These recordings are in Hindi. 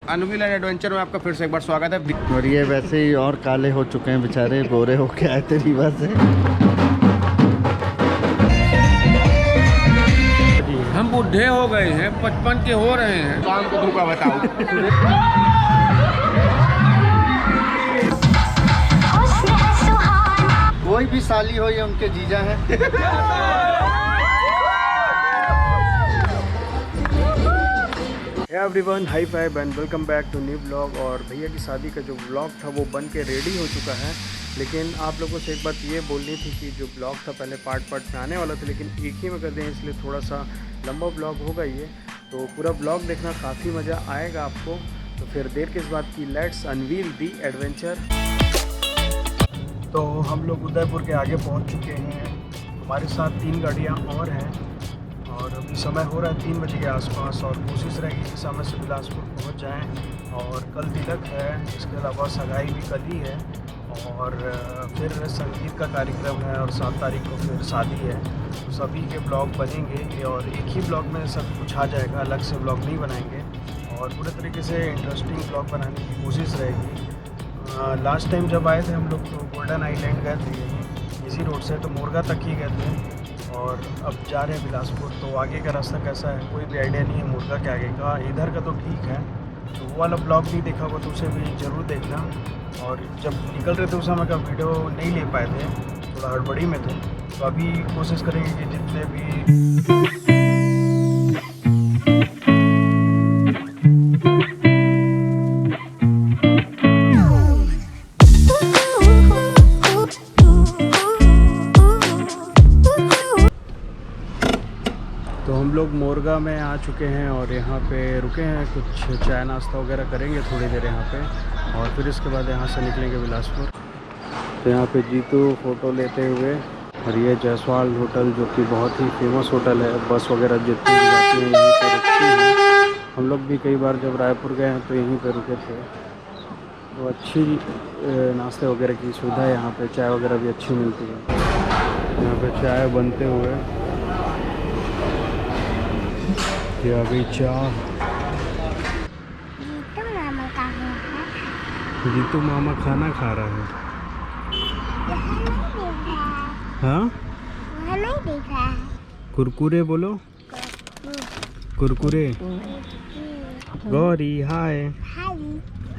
अनवील एंड एडवेंचर में आपका फिर से एक बार स्वागत है। और ये वैसे ही और काले हो चुके हैं बेचारे, गोरे होके आए थे रीवा से। हम बूढ़े हो गए हैं, 55 के हो रहे हैं। काम को धोखा बताओ। कोई भी साली हो ये उनके जीजा हैं। Everyone, high five and welcome back to new blog. और भैया की शादी का जो ब्लॉग था वो बन के रेडी हो चुका है, लेकिन आप लोगों से एक बात ये बोलनी थी कि जो ब्लॉग था पहले पार्ट में आने वाला था, लेकिन एक ही में कर दें, इसलिए थोड़ा सा लंबा ब्लॉग होगा ये। तो पूरा ब्लॉग देखना, काफ़ी मज़ा आएगा आपको। तो फिर देर किस बात की, लेट्स अनवील दी एडवेंचर। तो हम लोग उदयपुर के आगे पहुंच चुके हैं। हमारे साथ 3 गाड़ियां और हैं और अभी समय हो रहा है 3 बजे के आसपास, और कोशिश रहेगी कि समय से बिलासपुर पहुंच जाएं। और कल तिलक है, इसके अलावा सगाई भी कल ही है, और फिर संगीत का कार्यक्रम है, और 7 तारीख को फिर शादी है। तो सभी के ब्लॉग बनेंगे और एक ही ब्लॉग में सब कुछ आ जाएगा, अलग से ब्लॉग नहीं बनाएंगे। और पूरे तरीके से इंटरेस्टिंग ब्लॉग बनाने की कोशिश रहेगी। लास्ट टाइम जब आए थे हम लोग तो गोल्डन आइलैंड गए थे इसी रोड से, तो मोरगा तक ही गए थे, और अब जा रहे हैं बिलासपुर। तो आगे का रास्ता कैसा है कोई भी आइडिया नहीं है मोरगा के आगे का। इधर का तो ठीक है, तो वो वाला ब्लॉग नहीं देखा होगा तो उसे भी ज़रूर देखना। और जब निकल रहे थे उस समय का वीडियो नहीं ले पाए थे, थोड़ा हड़बड़ी में थे। तो अभी कोशिश करेंगे कि जितने भी लोग मोरगा में आ चुके हैं और यहाँ पे रुके हैं, कुछ चाय नाश्ता वगैरह करेंगे थोड़ी देर यहाँ पे, और फिर इसके बाद यहाँ से निकलेंगे बिलासपुर। तो यहाँ पे जीतू फ़ोटो लेते हुए, और ये जायसवाल होटल जो कि बहुत ही फेमस होटल है, बस वगैरह जितनी भी जाती हैं यहीं पर रुकती हैं। हम लोग भी कई बार जब रायपुर गए हैं तो यहीं पर रुके थे। तो अच्छी नाश्ते वगैरह की सुविधा है यहाँ पर, चाय वगैरह भी अच्छी मिलती है। यहाँ पर चाय बनते हुए ये आ गई चाय। जीतू मामा खाना खा रहा है। हाँ, कुरकुरे बोलो, कुरकुरे। गौरी हाय।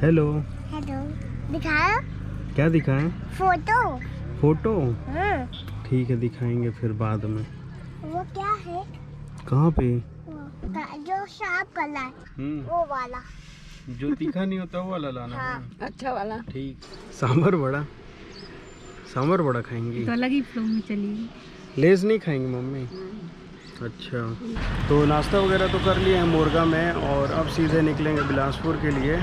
हेलो। दिखाओ। क्या दिखाएं? फोटो। फोटो ठीक है, दिखाएंगे फिर बाद में। वो क्या है? कहाँ पे? जो साफ कलर, वो वाला जो तीखा नहीं होता वो वाला लाना। हाँ। है अच्छा वाला। ठीक। सांभर बड़ा, सांभर बड़ा खाएंगी तो अलग ही फ्लो में चलिए। लेज नहीं खाएंगी मम्मी? अच्छा, तो नाश्ता वगैरह तो कर लिए हैं मोरगा में, और अब सीधे निकलेंगे बिलासपुर के लिए।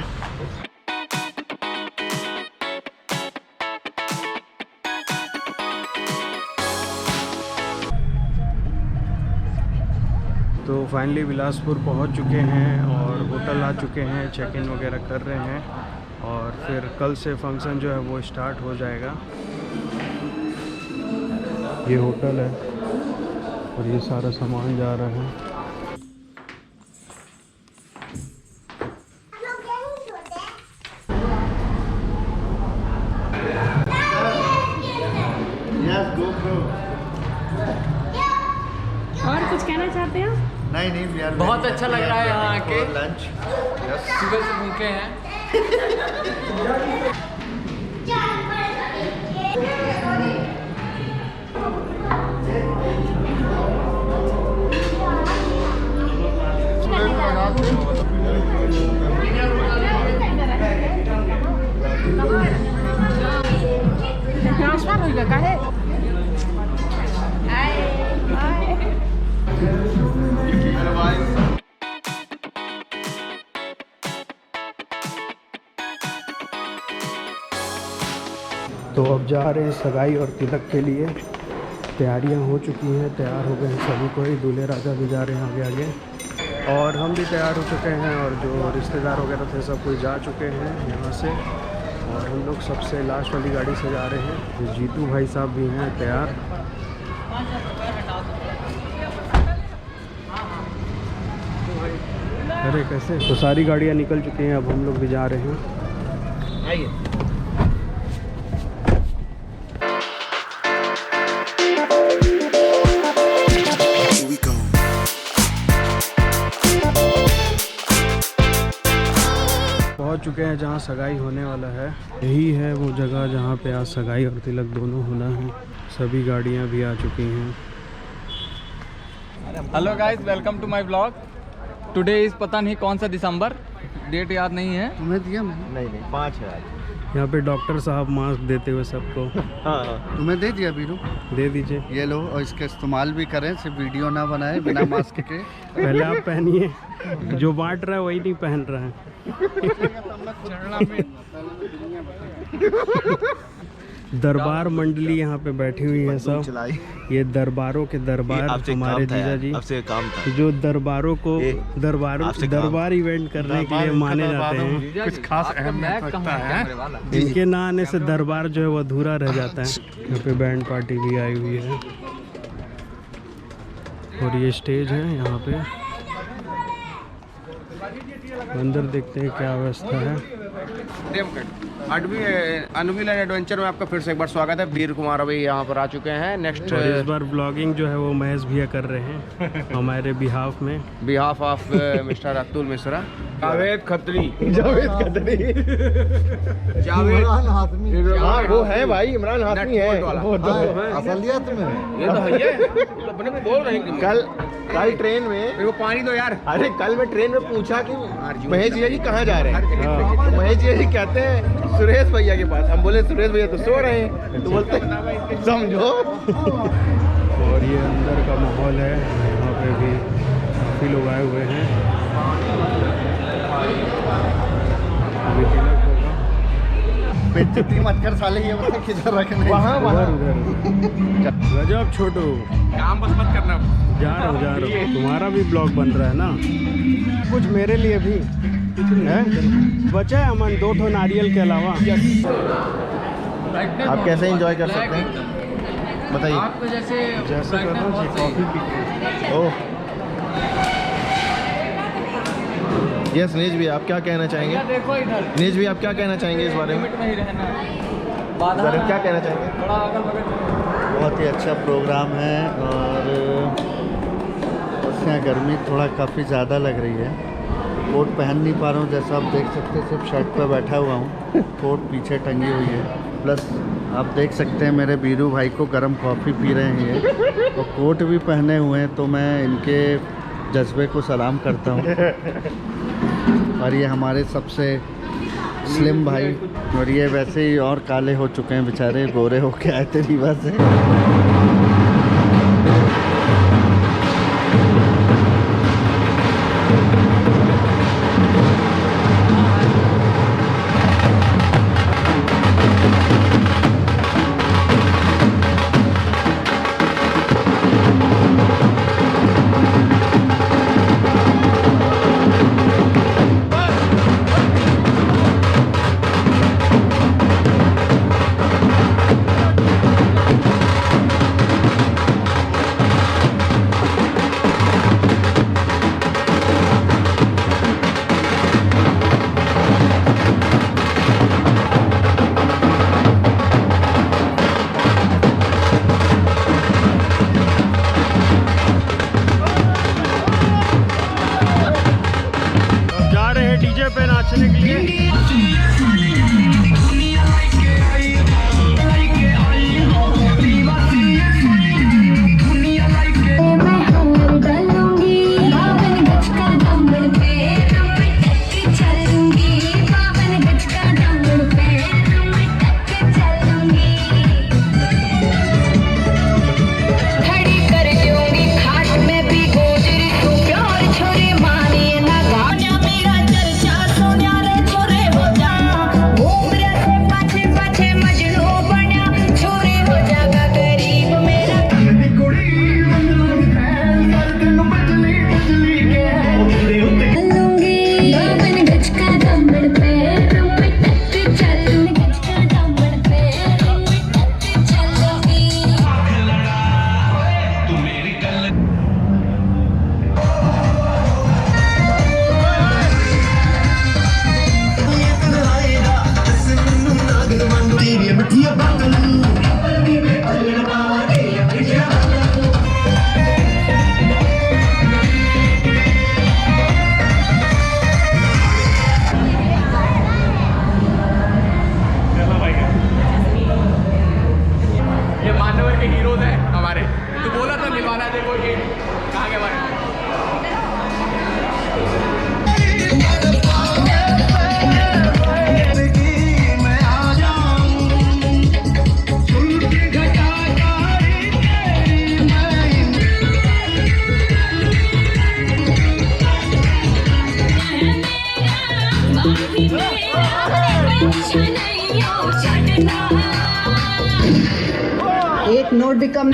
तो फाइनली बिलासपुर पहुंच चुके हैं और होटल आ चुके हैं, चेक इन वगैरह कर रहे हैं, और फिर कल से फंक्शन जो है वो स्टार्ट हो जाएगा। ये होटल है और ये सारा सामान जा रहा है। और कुछ कहना चाहते हैं? नहीं यार, बहुत अच्छा लग रहा है यहाँ आके। लंच सुबह से भूखे हैं। तो अब जा रहे हैं सगाई और तिलक के लिए। तैयारियां हो चुकी हैं, तैयार हो गए हैं सभी कोई, दूल्हे राजा भी जा रहे हैं आगे आगे, और हम भी तैयार हो चुके हैं, और जो रिश्तेदार वगैरह थे सब कोई जा चुके हैं यहाँ से, और हम लोग सबसे लास्ट वाली गाड़ी से जा रहे हैं। जीतू भाई साहब भी हैं तैयार। अरे कैसे? तो सारी गाड़ियाँ निकल चुकी हैं, अब हम लोग भी जा रहे हैं। आइए। पहुंच चुके हैं जहां सगाई होने वाला है। यही है वो जगह जहां पे आज सगाई और तिलक दोनों होना है। सभी गाड़ियां भी आ चुकी हैं। Hello guys, welcome to my blog. Today is पता नहीं कौन सा दिसंबर, डेट याद नहीं है। तुम्हें दिया मैंने? नहीं 5 है आज। यहाँ पे डॉक्टर साहब मास्क देते हुए सबको। हाँ तुम्हें दे दिया बीरू? दे दीजिए। ये लो, और इसका इस्तेमाल भी करें, सिर्फ वीडियो ना बनाए बिना मास्क के। पहले आप पहनिए, जो बांट रहा है वही नहीं पहन रहा है। दरबार मंडली यहाँ पे बैठी हुई है सब। ये दरबारों के दरबार हमारे जीजा जी जो दरबारों को दरबार इवेंट करने के लिए माने जाते हैं। कुछ खास अहमियत रखता है। इनके ना आने से दरबार जो है वो अधूरा रह जाता है। यहाँ पे बैंड पार्टी भी आई हुई है और ये स्टेज है यहाँ पे। अंदर देखते हैं क्या व्यवस्था है। अनविल एंड एडवेंचर में आपका फिर से एक बार स्वागत है। वीर कुमार अभी यहाँ पर आ चुके हैं। नेक्स्ट और इस बार ब्लॉगिंग जो है वो महेश भैया कर रहे हैं हमारे बिहाफ में, behalf of mister Atul Mishra. Javed Khatri वो है भाई, इमरान हाशमी है। असलियत में ये तो है, अपने को बोल रहे हैं। कल ट्रेन में वो पानी दो यार। अरे कल मैं ट्रेन में पूछा कि महेश भैया जी कहाँ जा रहे हैं, तो महेश भैया जी कहते हैं सुरेश भैया के पास। हम बोले सुरेश भैया तो सो रहे हैं, तो बोलते समझो। और ये अंदर का माहौल है, यहाँ पे भी काफ़ी लोग आए हुए हैं। अभी तिलक होगा। बेइज्जती मत कर साले, ये बता किधर रखने। उधर गजब छोटू, काम बस मत करना। जा रहा हूँ। तुम्हारा भी ब्लॉग बन रहा है ना, कुछ मेरे लिए भी है। बचा है अमन 2 ठो नारियल के अलावा। आप कैसे एंजॉय कर सकते हैं बताइए? आपको जैसे करना चाहिए, कॉफ़ी पी। ओह यस, नीज भी आप क्या कहना चाहेंगे? देखो इधर, नीज भी आप क्या कहना चाहेंगे इस बारे में? लिमिट में ही रहना। क्या कहना चाहेंगे? थोड़ा अगल बगल। बहुत ही अच्छा प्रोग्राम है और यहाँ गर्मी थोड़ा काफ़ी ज़्यादा लग रही है। कोट पहन नहीं पा रहा हूँ, जैसा आप देख सकते हैं सिर्फ शर्ट पे बैठा हुआ हूँ। कोट पीछे टंगी हुई है। प्लस आप देख सकते हैं मेरे बीरू भाई को गर्म कॉफ़ी पी रहे हैं ये, और कोट भी पहने हुए हैं, तो मैं इनके जज्बे को सलाम करता हूँ। और ये हमारे सबसे स्लिम भाई, और ये वैसे ही और काले हो चुके हैं बेचारे, गोरे होके आए थे रीवा से। डीजे पे नाचने के लिए। छोरे एक नोट भी कम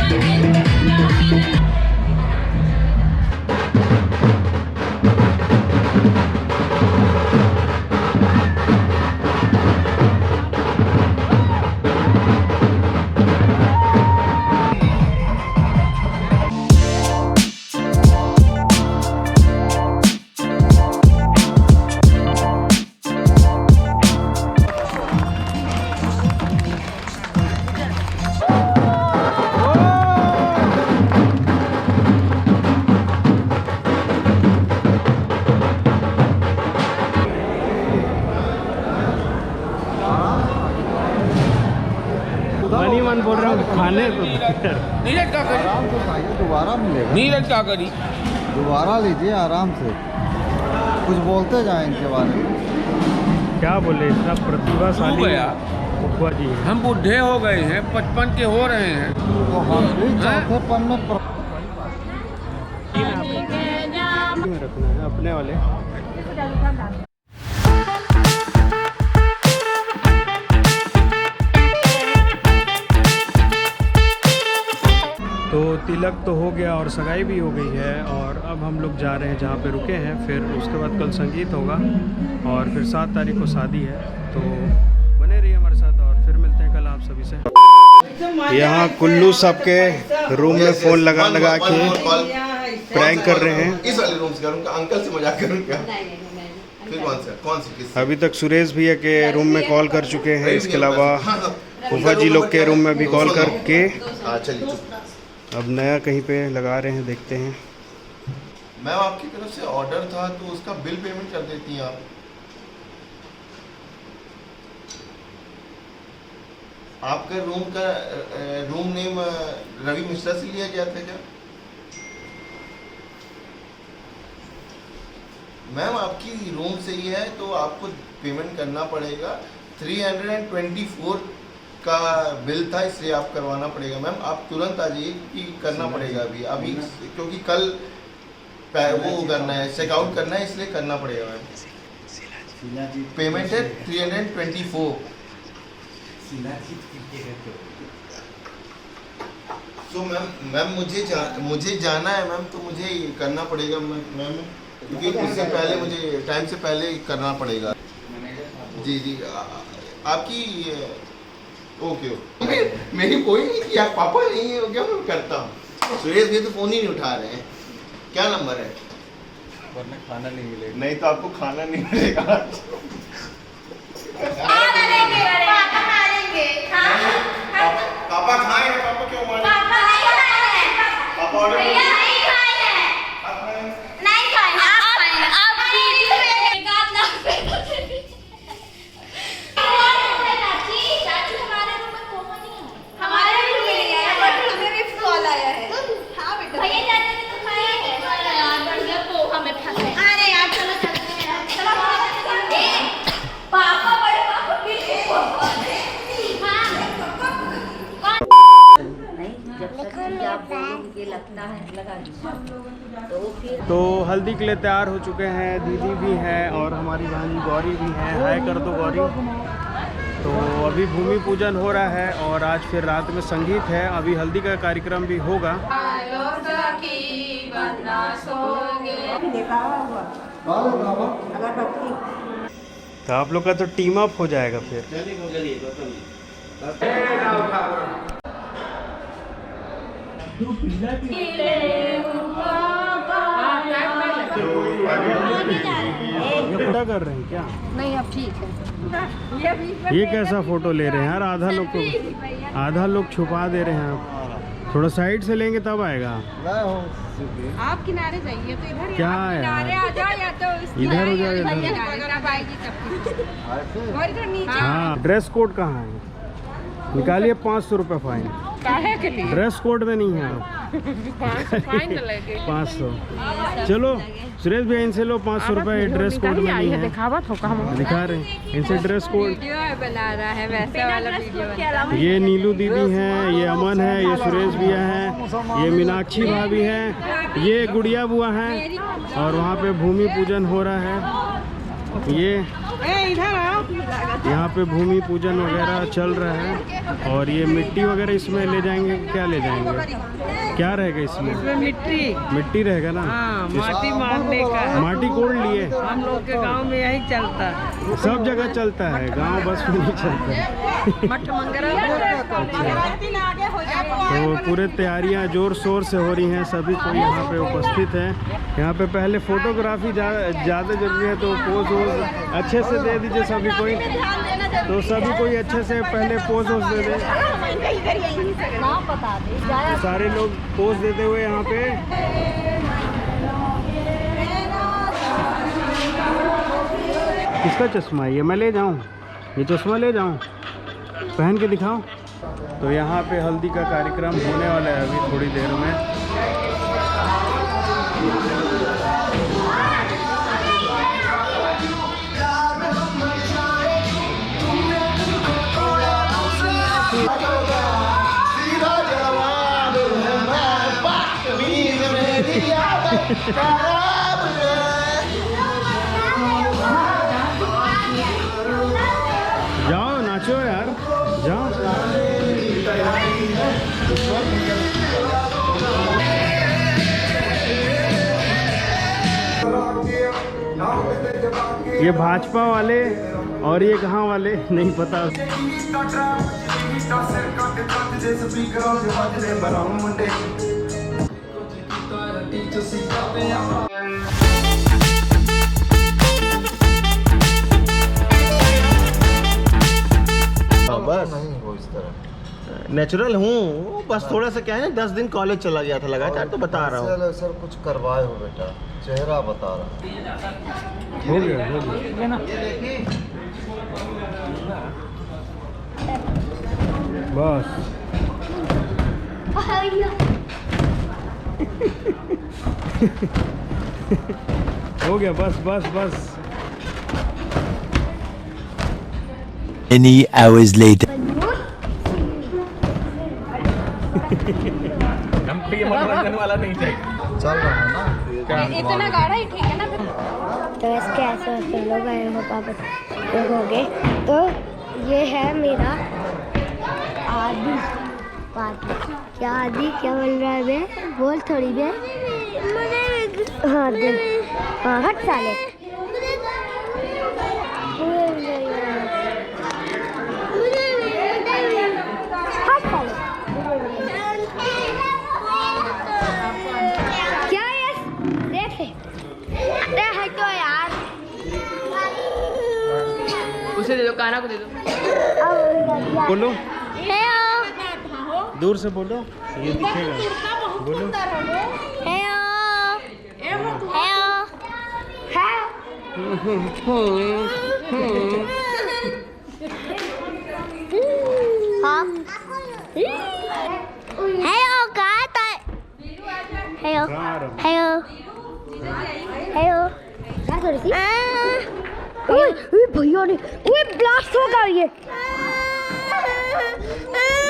मनी मन बोल रहा हूँ खाने को। नीरज क्या करी? आराम से खाइए, दोबारा मिलेगा। नीरज क्या करी? दोबारा लीजिए आराम से, कुछ बोलते जाएं इनके बारे में। क्या बोले, इतना प्रतिभाशाली गया। फुफुआ जी हैं। हम बूढ़े हो गए हैं, 55 के हो रहे हैं। तो हम भी चौथेपन में रखना है अपने वाले। तो तिलक तो हो गया और सगाई भी हो गई है, और अब हम लोग जा रहे हैं जहाँ पे रुके हैं। फिर उसके बाद कल संगीत होगा और फिर 7 तारीख को शादी है। तो बने रहिए हमारे साथ और फिर मिलते हैं कल आप सभी से। यहाँ कुल्लू साहब के रूम में फ़ोन लगा लगा के प्रैंक कर रहे हैं। इस वाले रूम से करूँगा, अंकल से मजाक करूँगा। फिर कौन सी अभी तक सुरेश भैया के रूम में कॉल कर चुके हैं, इसके अलावा फूफा जी लोग के रूम में भी कॉल करके चलिए अब नया कहीं पे लगा रहे हैं, देखते हैं। मैम आपकी तरफ से ऑर्डर था तो उसका बिल पेमेंट कर देती हैं आप। आपका रूम नेम रवि मिश्रा से लिया गया था क्या? मैम आपकी रूम से ही है तो आपको पेमेंट करना पड़ेगा। 324 का बिल था, इसलिए आप करवाना पड़ेगा। मैम आप तुरंत आ जाइए कि करना पड़ेगा अभी क्योंकि कल वो करना है, चेकआउट करना है, इसलिए करना पड़ेगा मैम। पेमेंट है 324। तो मैम मुझे जाना है मैम, तो मुझे करना पड़ेगा मैम, क्योंकि उससे पहले मुझे टाइम से पहले करना पड़ेगा। जी आपकी ओके मेरी कोई नहीं किया, पापा नहीं है, क्या मैं करता हूँ। सुरेश भी तो फ़ोन ही नहीं उठा रहे हैं। क्या नंबर है? वरना खाना नहीं मिलेगा। नहीं तो आपको खाना नहीं मिलेगा। पापा खाए हैं, पापा क्यों मारे? पापा ऑर्डर तो हल्दी के लिए तैयार हो चुके हैं, दीदी भी हैं और हमारी बहन गौरी भी है। हाय कर दो गौरी। तो अभी भूमि पूजन हो रहा है और आज फिर रात में संगीत है। अभी हल्दी का कार्यक्रम भी होगा। तो आप लोग का तो टीम अप हो जाएगा फिर। क्या कर रहे हैं क्या? नहीं अब ठीक है। ये कैसा फोटो ले रहे हैं यार? आधा लोग छुपा दे रहे हैं। आप थोड़ा साइड से लेंगे तब आएगा। आप किनारे जाइए तो इधर क्या आप है किनारे आ जाओ या तो इधर हो जाओ, इधर। तब आएगी तब। और इधर नीचे हाँ, ड्रेस कोड कहाँ है? निकालिए 500 रुपये फाइन। काहे के लिए? ड्रेस कोड में नहीं है आप। 500। चलो सुरेश भैया इनसे लो 500 रुपये। ड्रेस कोड में नहीं है। दिखावत होगा हम दिखा रहे हैं इनसे ड्रेस कोड। वीडियो बना रहा है वैसे वाला वीडियो। ये नीलू दीदी हैं, ये अमन है, ये सुरेश भैया हैं, ये मीनाक्षी भाभी हैं, ये गुड़िया बुआ हैं और वहाँ पे भूमि पूजन हो रहा है। ये यहाँ पे भूमि पूजन वगैरह चल रहा है और ये मिट्टी वगैरह इसमें ले जाएंगे, क्या ले जाएंगे, क्या रहेगा इसमें? मिट्टी रहेगा ना। माटी मारने का। माटी कोड़ लिए। हम लोग के गांव में यही चलता है। सब जगह चलता है, गांव बस में नहीं चलता है। मठ मंगरा तो पूरे तैयारियां जोर शोर से हो रही हैं, सभी कोई यहाँ पे उपस्थित है। यहाँ पे पहले फोटोग्राफी ज़्यादा जरूरी है, तो पोज वोज अच्छे से दे दीजिए सभी कोई। तो सभी कोई अच्छे से पहले पोज वोज दे दे। तो सारे लोग पोज देते हुए यहाँ पे। किसका चश्मा है ये? मैं ले जाऊँ? ये चश्मा ले जाऊँ? पहन के दिखाऊं? तो यहाँ पे हल्दी का कार्यक्रम होने वाला है अभी थोड़ी देर में। जाओ नाचो यार, जाओ। ये भाजपा वाले और ये कहाँ वाले नहीं पता। बस नेचुरल हूँ, बस थोड़ा सा क्या है ना, 10 दिन कॉलेज चला गया था लगातार, तो बता रहा हूँ। सर कुछ करवाए हो बेटा, चेहरा बता रहा। हो गया बस। हो गया बस बस बस। Many hours later. मनोरंजन वाला नहीं चाहिए। चल रहा है ना इतना गाढ़ा ही ठीक है ना। तो इसके ऐसे लोग आए हो पापा लोग हो गए। तो ये है मेरा आदि। क्या आदि क्या बोल रहा है बे? बोल थोड़ी बे। हाँ दे, हाँ हट साले। क्या ये देख अरे हटो यार। उसे दे दो, काना को दे दो। बोलो, हेलो दूर से बोलो, ये दिखेगा। बोलो हेलो हेलो कहाँ था? हेलो हेलो हेलो क्या कर रही थी? भैया ने ब्लास्ट होगा ये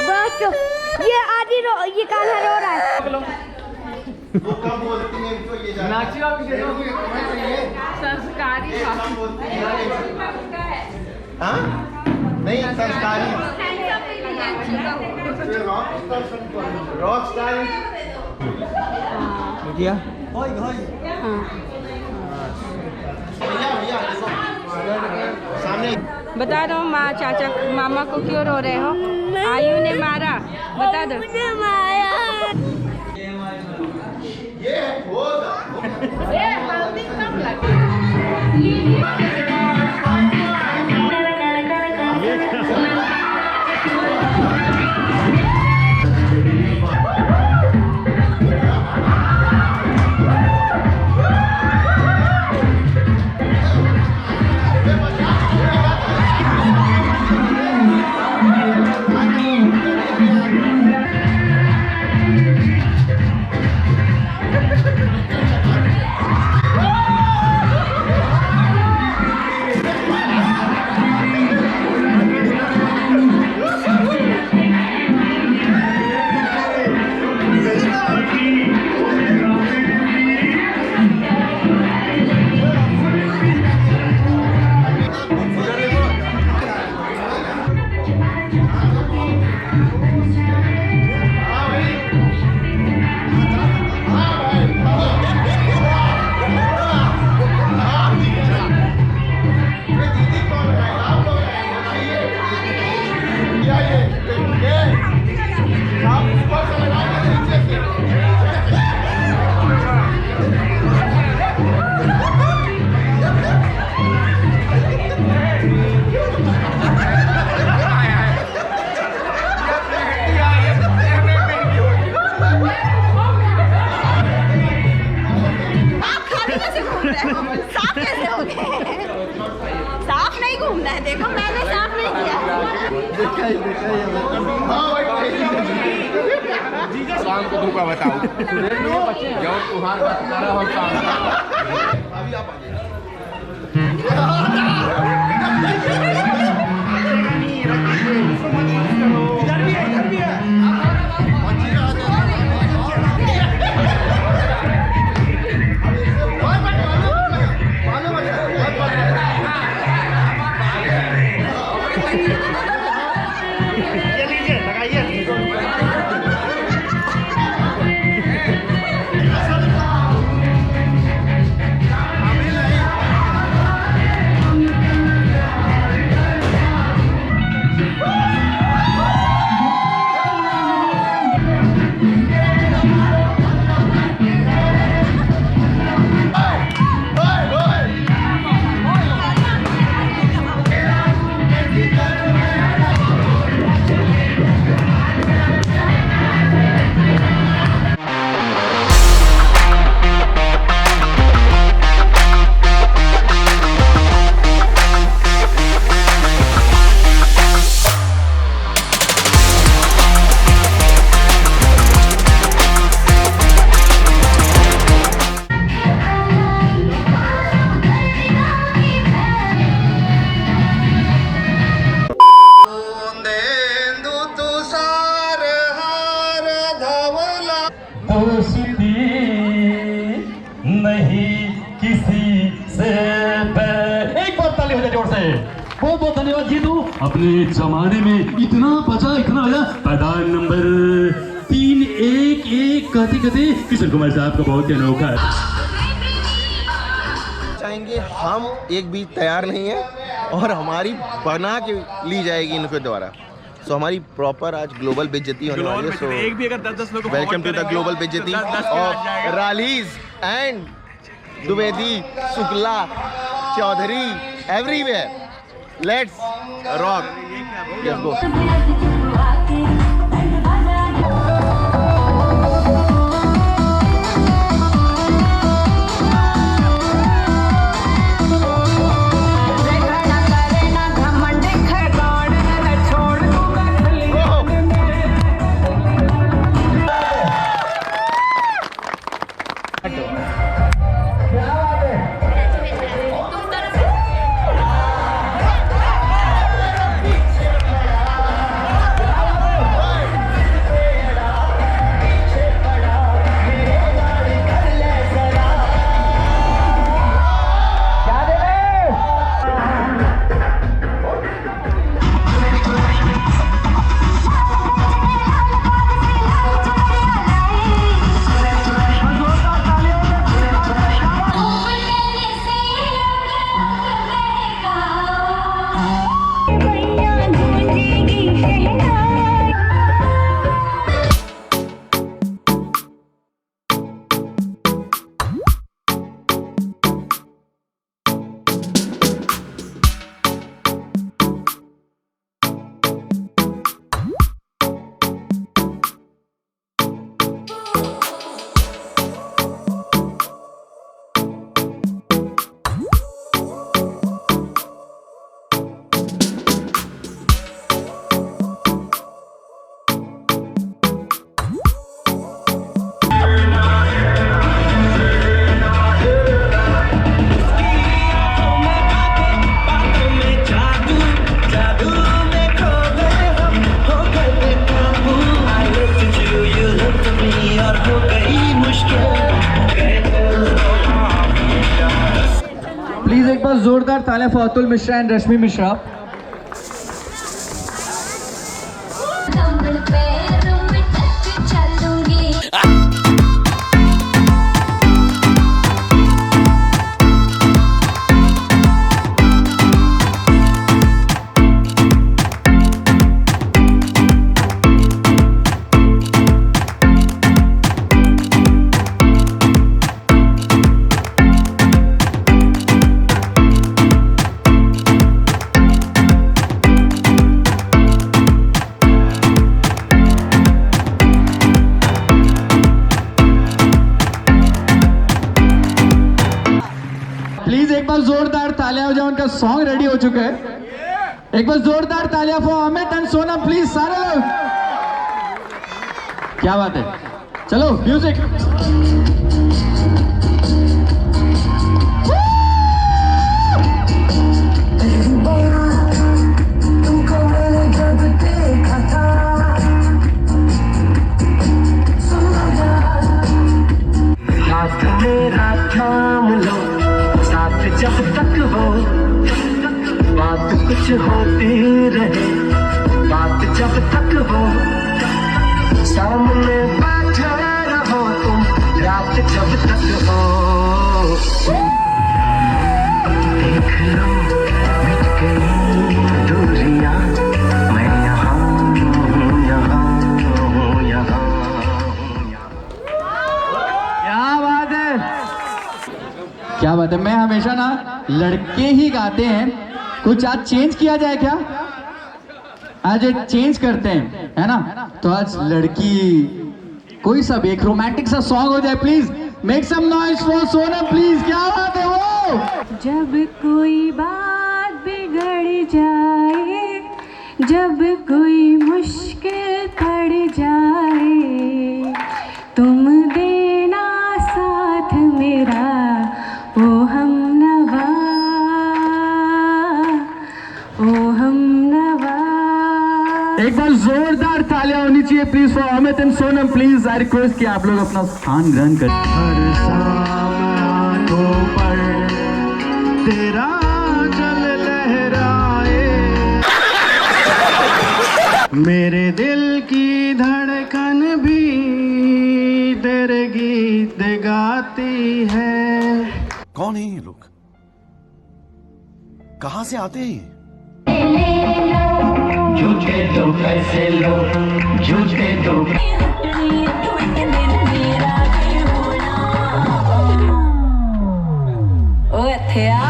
ब्लास्ट। ये आदि ये कान्हा रो रहा है। संस्कारी नहीं संस्कारी रॉक स्टाइल भैया सामने बता दो माँ चाचा मामा को क्यों रो रहे हो? आयु ने मारा, बता दो। ये हल्दी कम लगी। घूमना है। देखो मैंने साफ नहीं किया। शाम को धोखा बताओ जो तुम्हारा हो बहुत बहुत धन्यवाद जीतू। अपने जमाने में इतना बचा पैदान नंबर 311 कहते किशोर कुमार साहब का बहुत ही अनोखा चाहेंगे। हम एक भी तैयार नहीं है और हमारी बना के ली जाएगी इनके द्वारा। सो हमारी प्रॉपर आज ग्लोबल बेइज्जती होने वाली है। सो एक भी अगर 10 लोग वेलकम टू द ग्लोबल बेइज्जती ऑफ रालीज and Dwivedi, Shukla, Chaudhary, everywhere. Let's rock, let's go. Please एक बार जोरदार तालियां फॉर अतुल मिश्रा एंड रश्मि मिश्रा। का सॉन्ग रेडी हो चुका है। एक बार जोरदार तालियां for Amit and Sonam please सारे लोग। क्या बात है, चलो म्यूजिक। हाथ मेरा थाम लो, साथ जब तक हो, बात कुछ होती रहे, बात जब तक हो, सामने बैठे रहो तुम, रात जब तक हो। देख लो मिट गई दूरियां, मैं यहाँ हूँ, यहाँ हूँ, यहाँ हूँ। क्या बात है, क्या बात है। मैं हमेशा ना लड़के ही गाते हैं, कुछ आज चेंज किया जाए क्या? आज चेंज करते हैं, है ना? तो आज लड़की कोई सब एक रोमांटिक सा सॉन्ग हो जाए please. Make some noise for Sonam please. क्या बात है वो। जब कोई बात बिगड़ जाए, जब कोई मुश्किल पड़ जाए, तुम देना साथ मेरा ओ हमनवा, ओ हमनवा। एक बार जोरदार तालियां होनी चाहिए please for Amit and Sonam please. I request कि आप लोग अपना स्थान ग्रहण करें। हर शाम पर तेरा जल लहराए, मेरे दिल की धड़कन भी तेरे गीत गाती है। कौन है ये लोग, कहाँ से आते हैं? झूठे तो पैसे लो, झूठे तो ओ हथिया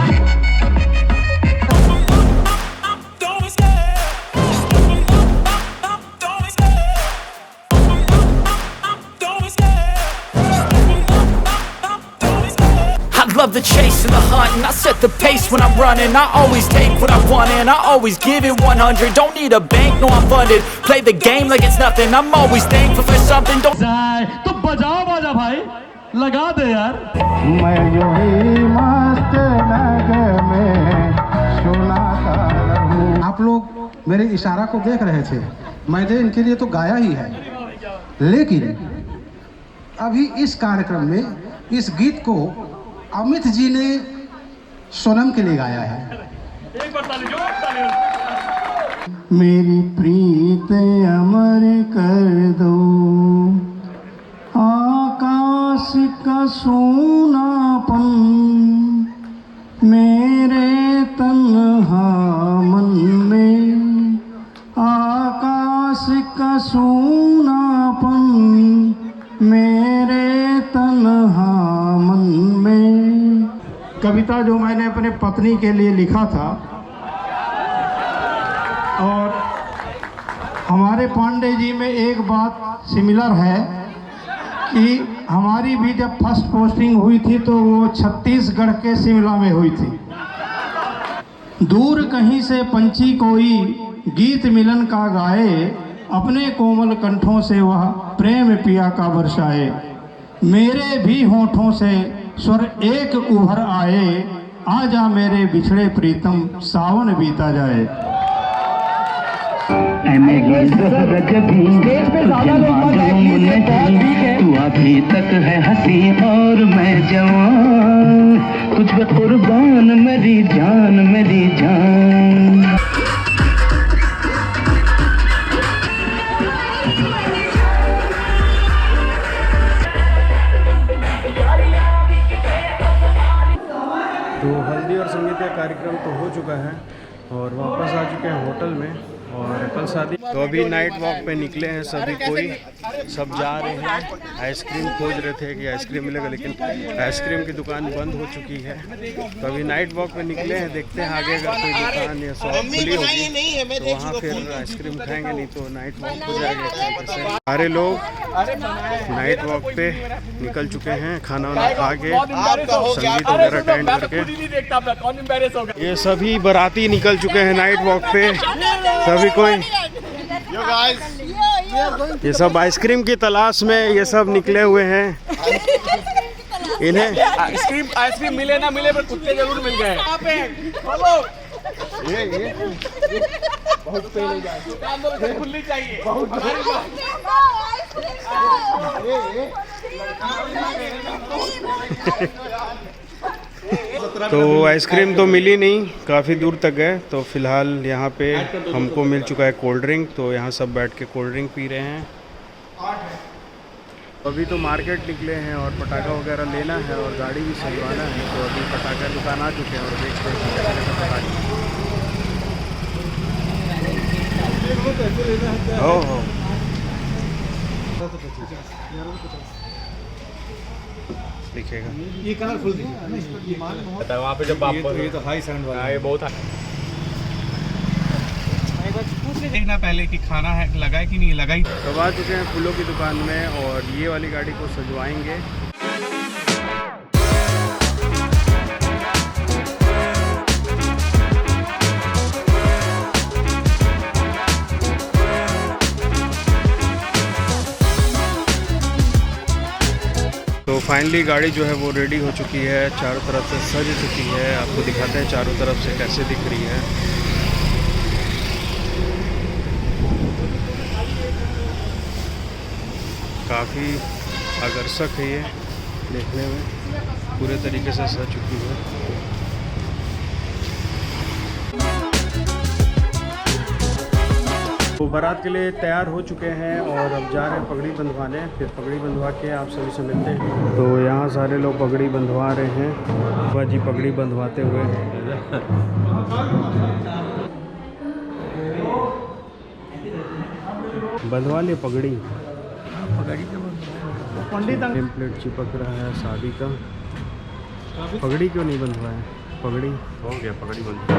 I love the chase and the hunt, and I set the pace when I'm running. I always take what I want and I always give it 100. Don't need a bank, no I'm funded. Play the game like it's nothing. I'm always thankful for something. Don't तो बजाओ बाजा भाई, लगा दे यार। मैं यूं ही मस्त नगमे सुनाता रहूं। आप लोग मेरे इशारा को देख रहे थे, मैंने इनके लिए तो गाया ही है, लेकिन अभी इस कार्यक्रम में इस गीत को अमित जी ने सोनम के लिए गाया है। मेरी प्रीत अमर कर दो, आकाश का सोनापन मेरे तन्हा मन में, आकाश का सोनापन मेरे तन्हा मन में। कविता जो मैंने अपने पत्नी के लिए लिखा था, और हमारे पांडे जी में एक बात सिमिलर है कि हमारी भी जब फर्स्ट पोस्टिंग हुई थी तो वो छत्तीसगढ़ के शिमला में हुई थी। दूर कहीं से पंछी कोई गीत मिलन का गाए, अपने कोमल कंठों से वह प्रेम पिया का बरसाए। मेरे भी होठों से स्वर एक उभर आए, आजा मेरे बिछड़े प्रीतम सावन बीता जाए। तू अभी तक है हंसी और मैं जवान, तुझ पे कुर्बान मेरी जान, मेरी जान। तो हल्दी और संगीत का कार्यक्रम तो हो चुका है और वापस आ चुके हैं होटल में। और कल शादी। तो अभी नाइट वॉक पे निकले हैं सभी कोई, सब जा रहे हैं। आइसक्रीम खोज रहे थे कि आइसक्रीम मिलेगा, लेकिन आइसक्रीम की दुकान बंद हो चुकी है। तो अभी नाइट वॉक पे निकले हैं, देखते हैं आगे अगर कोई दुकान या शॉप खुली होगी तो वहाँ फिर आइसक्रीम खाएंगे, नहीं तो नाइट वॉक हो जाएगा। सारे लोग नाइट वॉक पे निकल चुके हैं, खाना वाना खा के, संगीत वगैरह अटेंड करके। ये सभी बाराती निकल चुके हैं नाइट वॉक पे, सभी कोई। ये सब आइसक्रीम की तलाश में ये सब निकले हुए हैं। इन्हें आइसक्रीम मिले ना मिले पर कुत्ते जरूर मिल गए। ये बहुत पहले जाए खुली चाहिए तो आइसक्रीम तो मिली नहीं, काफ़ी दूर तक गए। तो फिलहाल यहाँ पे हमको मिल चुका है कोल्ड ड्रिंक, तो यहाँ सब बैठ के कोल्ड ड्रिंक पी रहे हैं। अभी तो मार्केट निकले हैं और पटाखा वगैरह लेना है और गाड़ी भी सजवाना है। तो अभी पटाखा दुकान आ चुके हैं और देखते हैं हो दिखेगा। ये कलरफुल दिखेगा वहाँ पे जब आप ये तो हाई साउंड वाला है, बहुत देखना पहले कि खाना है लगा है कि नहीं लगा ही। तो आ चुके हैं फूलों की दुकान में और ये वाली गाड़ी को सजवाएंगे। तो फाइनली गाड़ी जो है वो रेडी हो चुकी है, चारों तरफ से सज चुकी है। आपको दिखाते हैं चारों तरफ से कैसे दिख रही है। काफ़ी आकर्षक है ये देखने में, पूरे तरीके से सज चुकी है। तो बारात के लिए तैयार हो चुके हैं और अब जा रहे हैं पगड़ी बंधवाने। फिर पगड़ी बंधवा के आप सभी से मिलते हैं। तो यहाँ सारे लोग पगड़ी बंधवा रहे हैं, बाबा जी पगड़ी बंधवाते हुए। बंधवा लिए पगड़ी, टेम्पलेट चिपक रहा है शादी का। पगड़ी क्यों नहीं बंधवाया? पगड़ी हो गया, पगड़ी बंधवा।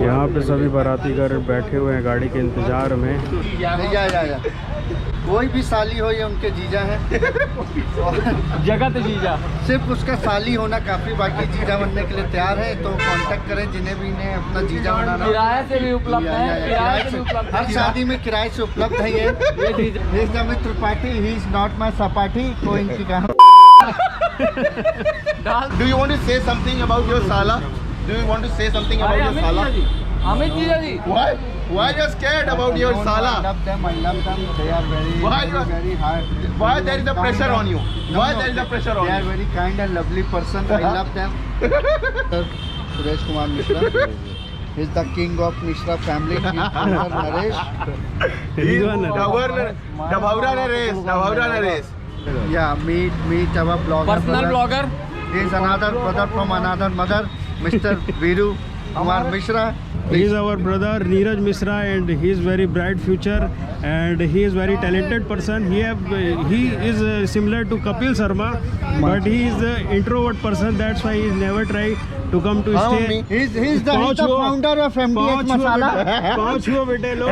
यहाँ पे सभी बाराती घर बैठे हुए हैं गाड़ी के इंतजार में। या। कोई भी साली हो ये उनके जीजा हैं। जगह तो जीजा, सिर्फ उसका साली होना काफ़ी, बाकी जीजा बनने के लिए तैयार है। तो कांटेक्ट करें जिन्हें भी इन्हें अपना जीजा बनाना। किराए से भी उपलब्ध है, किराए से भी उपलब्ध है। हर शादी में किराए से उपलब्ध है ये। Amit Tripathi, he is not my सपाठी। को इनकी कहा। Do you want to say something about your Sala? Do you want to say something about your Sala? Amit जीजा जी, Why you scared about your Sala? I love them. They are very hard. Why there is a pressure on you? Why there is a pressure on They are you? very kind and lovely person. I love them. Sir, Suresh Kumar Mishra. He is the king of Mishra family. Naresh. He is Dabhaura Naresh. Yeah, meet our blogger. Personal blogger. He is another brother from another mother, Mr. Viru Kumar Mishra. He is our brother Neeraj Mishra and he is very bright future and he is very talented person. He is similar to Kapil Sharma, but he is an introvert person. That's why he is never try to come to stay. He is the founder of MDH Masala. पहुँच हुआ बेटे लोग।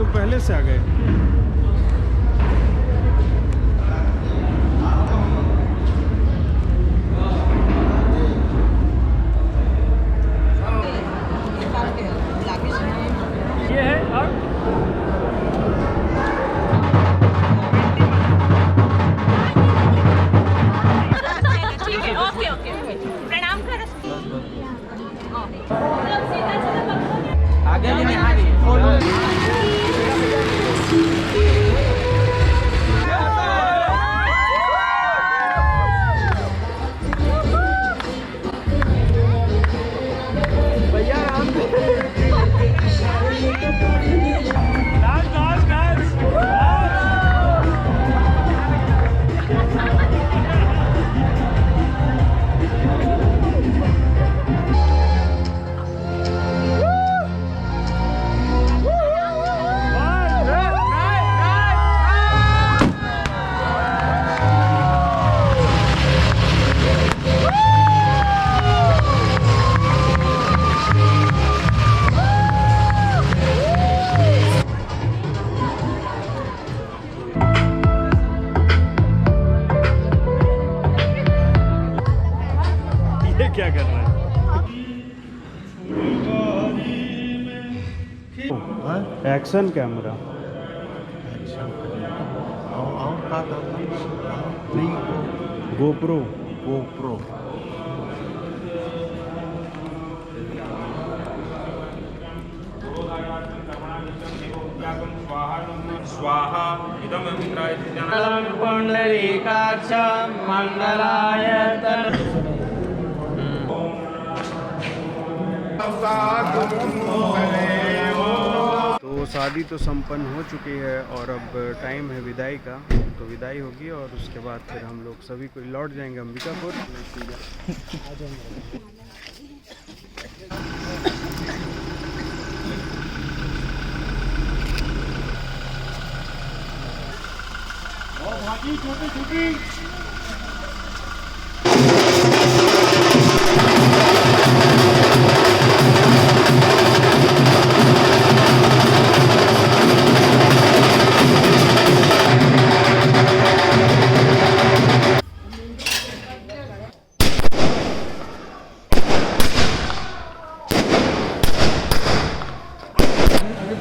तुम पहले से आ गए। ये है और ठीक है, ओके ओके, प्रणाम कर। आगे भी नहीं आगे क्या कर रहा है? Action camera. गोप्रो। गोप्रो। स्वाहा इदं मित्राय जनलं पुंडरीकाक्ष मंगलायतन। तो शादी तो संपन्न हो चुकी है और अब टाइम है विदाई का। तो विदाई होगी और उसके बाद फिर हम लोग सभी कोई लौट जाएंगे अंबिकापुर।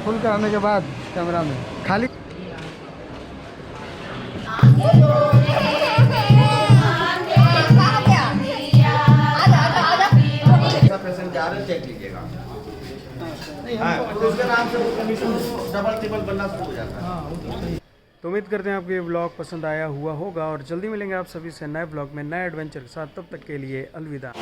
फुल कराने के बाद कैमरा में खाली चेक लीजिएगा। उसके नाम से वो कमीशन डबल ट्रिपल बनना शुरू हो जाता है। तो उम्मीद करते हैं आपको ये व्लॉग पसंद आया हुआ होगा और जल्दी मिलेंगे आप सभी से नए व्लॉग में नए एडवेंचर के साथ। तब तक के लिए अलविदा।